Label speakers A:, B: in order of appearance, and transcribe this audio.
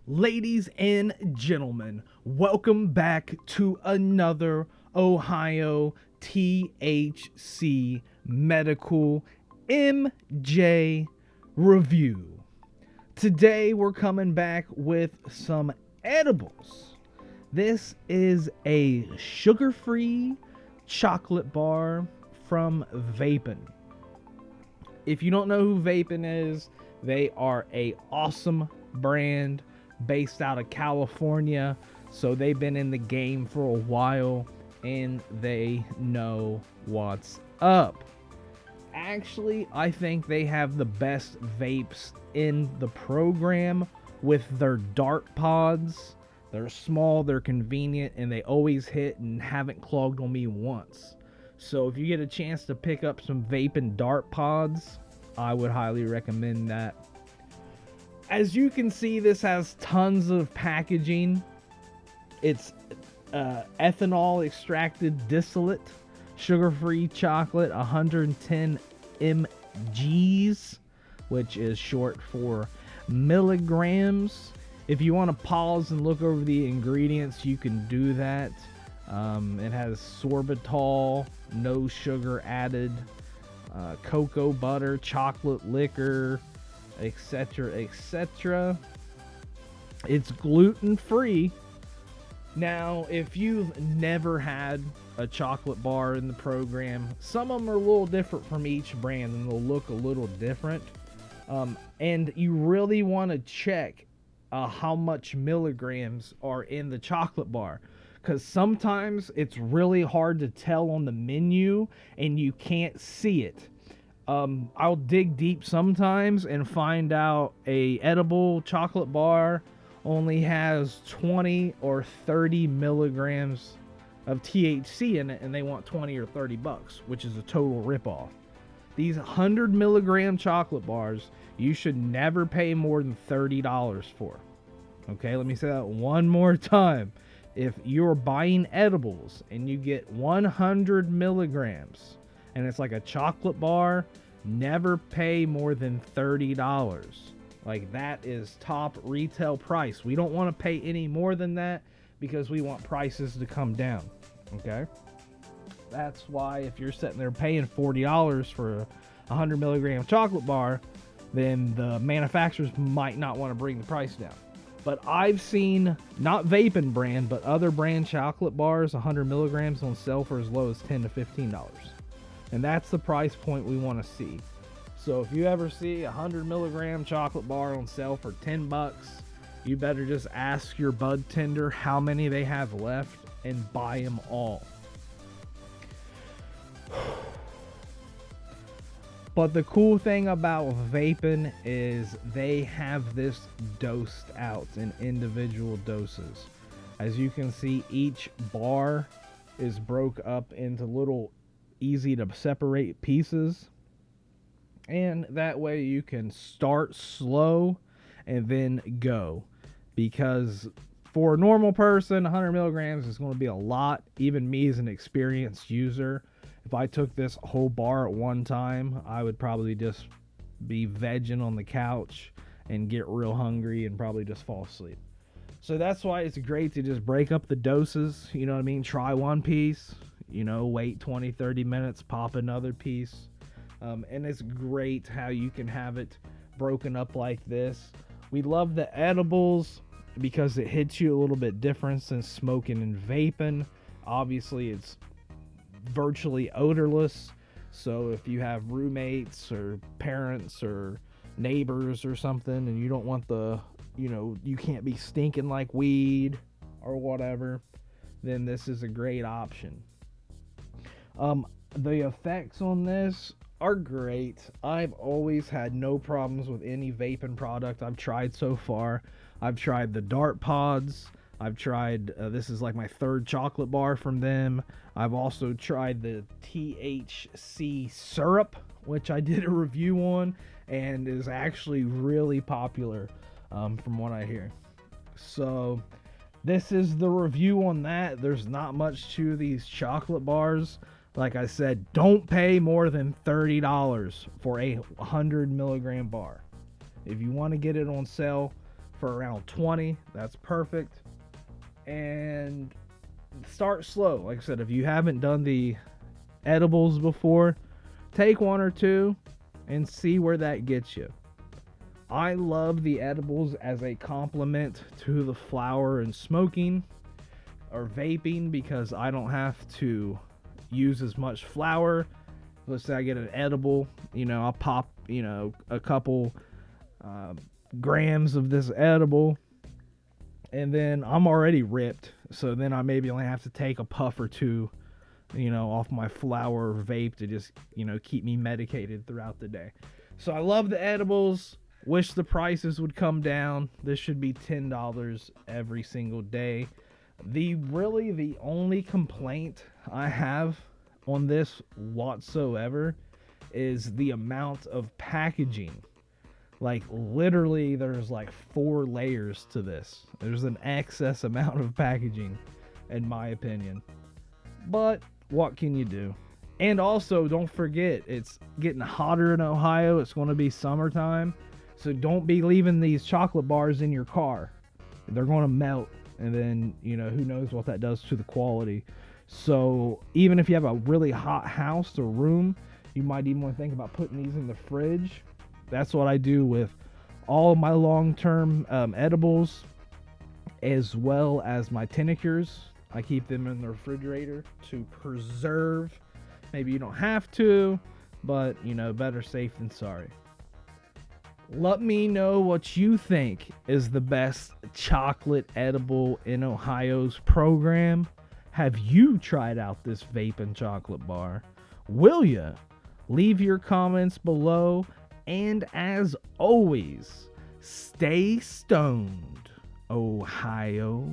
A: Ladies and gentlemen, welcome back to another Ohio THC Medical MJ review. Today we're coming back with some edibles. This is a sugar-free chocolate bar from Vapen. If you don't know who Vapen is, they are a awesome brand based out of California. So they've been in the game for a while and they know what's up. Actually, I think they have the best vapes in the program with their dart pods. They're small, they're convenient, and they always hit and haven't clogged on me once. So if you get a chance to pick up some Vapen dart pods, I would highly recommend that. As you can see, this has tons of packaging. It's ethanol extracted distillate, sugar-free chocolate, 110 mgs, which is short for milligrams. If you want to pause and look over the ingredients, you can do that. It has sorbitol, no sugar added, cocoa butter, chocolate liquor, etc., etc. It's gluten free. Now, if you've never had a chocolate bar in the program, some of them are a little different from each brand and they'll look a little different. And you really want to check how much milligrams are in the chocolate bar, because sometimes it's really hard to tell on the menu and you can't see it. I'll dig deep sometimes and find out a edible chocolate bar only has 20 or 30 milligrams of THC in it, and they want 20 or 30 bucks, which is a total ripoff. These 100 milligram chocolate bars, you should never pay more than $30 for. Okay, let me say that one more time. If you're buying edibles and you get 100 milligrams and it's like a chocolate bar, never pay more than $30. Like, that is top retail price. We don't want to pay any more than that because we want prices to come down. Okay? That's why if you're sitting there paying $40 for a 100 milligram chocolate bar, then the manufacturers might not want to bring the price down. But I've seen, not Vapen brand, but other brand chocolate bars, 100 milligrams on sale for as low as $10 to $15. And that's the price point we want to see. So if you ever see a 100 milligram chocolate bar on sale for 10 bucks, you better just ask your bud tender how many they have left and buy them all. But the cool thing about Vapen is they have this dosed out in individual doses. As you can see, each bar is broke up into little easy to separate pieces. And that way you can start slow and then go. Because for a normal person, 100 milligrams is going to be a lot. Even me as an experienced user, if I took this whole bar at one time, I would probably just be vegging on the couch and get real hungry and probably just fall asleep. So that's why it's great to just break up the doses. You know what I mean? Try one piece, wait 20, 30 minutes, pop another piece. And it's great how you can have it broken up like this. We love the edibles because it hits you a little bit different than smoking and vaping. Obviously, it's virtually odorless. So if you have roommates or parents or neighbors or something and you don't want you can't be stinking like weed or whatever, then this is a great option. The effects on this are great. I've always had no problems with any vaping product I've tried so far. I've tried the dart pods. I've tried, this is like my third chocolate bar from them. I've also tried the THC syrup, which I did a review on and is actually really popular from what I hear. So this is the review on that. There's not much to these chocolate bars. Like I said, don't pay more than $30 for a 100 milligram bar. If you want to get it on sale for around 20. That's perfect. And start slow. Like I said, if you haven't done the edibles before, take one or two and see where that gets you. I love the edibles as a complement to the flower and smoking or vaping because I don't have to use as much flour. Let's say I get an edible, I'll pop, a couple grams of this edible, and then I'm already ripped. So then I maybe only have to take a puff or two, off my flower or vape to just, keep me medicated throughout the day. So I love the edibles. Wish the prices would come down. This should be $10 every single day. The only complaint I have on this whatsoever is the amount of packaging. Like literally there's like 4 layers to this. There's an excess amount of packaging in my opinion. But what can you do? And also don't forget, it's getting hotter in Ohio. It's going to be summertime. So don't be leaving these chocolate bars in your car. They're going to melt. And then, who knows what that does to the quality. So even if you have a really hot house or room, you might even want to think about putting these in the fridge. That's what I do with all of my long-term edibles, as well as my tinctures. I keep them in the refrigerator to preserve. Maybe you don't have to, but, better safe than sorry. Let me know what you think is the best chocolate edible in Ohio's program. Have you tried out this Vapen chocolate bar? Will ya? Leave your comments below. And as always, stay stoned, Ohio.